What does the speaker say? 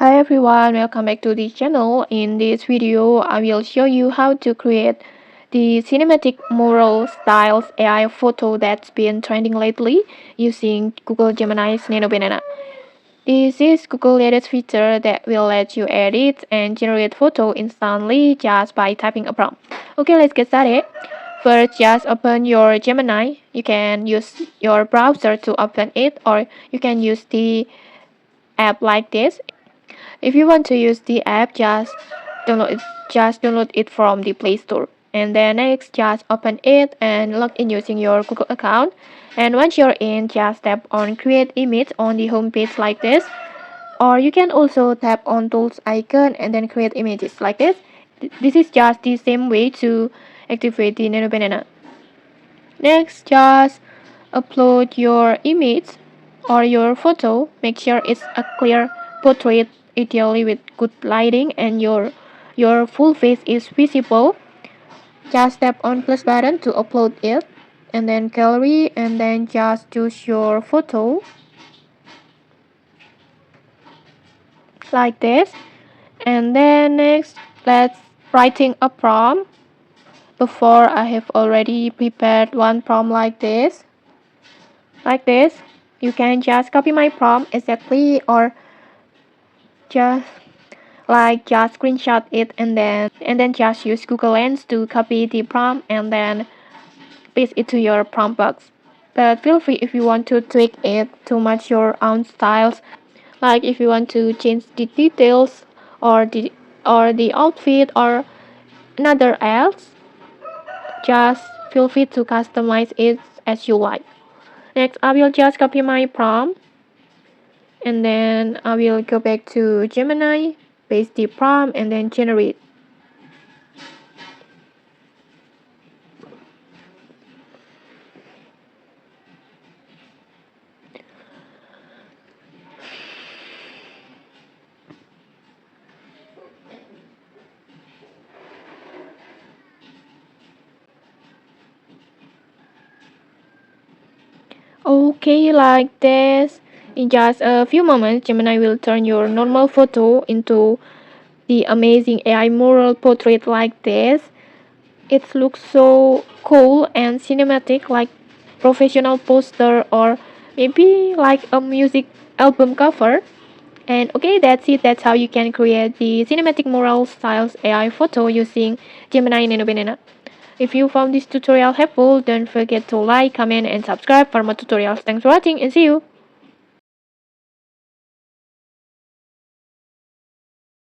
Hi everyone, welcome back to this channel. In this video, I will show you how to create the cinematic mural styles AI photo that's been trending lately using Google Gemini's Nano Banana. This is Google's latest feature that will let you edit and generate photo instantly just by typing a prompt. Okay, let's get started. First, just open your Gemini. You can use your browser to open it, or you can use the app like this. If you want to use the app, just download it from the Play Store. And then next, just open it and log in using your Google account. And once you're in, just tap on Create Image on the home page like this. Or you can also tap on Tools icon and then create images like this. This is just the same way to activate the Nano Banana. Next, just upload your image or your photo. Make sure it's a clear portrait, ideally with good lighting, and your full face is visible. Just tap on plus button to upload it, and then gallery, and then just choose your photo like this. And then next, let's writing a prompt. Before, I have already prepared one prompt like this. You can just copy my prompt exactly, or just just screenshot it and then just use Google Lens to copy the prompt and then paste it to your prompt box. But feel free if you want to tweak it to match your own styles, like if you want to change the details or the outfit or another else, just feel free to customize it as you like. Next, I will just copy my prompt and then I will go back to Gemini, paste the prompt, and then generate. Okay, like this. In just a few moments, Gemini will turn your normal photo into the amazing AI mural portrait like this. It looks so cool and cinematic, like professional poster or maybe like a music album cover. And okay, that's it. That's how you can create the cinematic mural styles AI photo using Gemini Nano Banana. If you found this tutorial helpful, don't forget to like, comment, and subscribe for more tutorials. Thanks for watching and see you!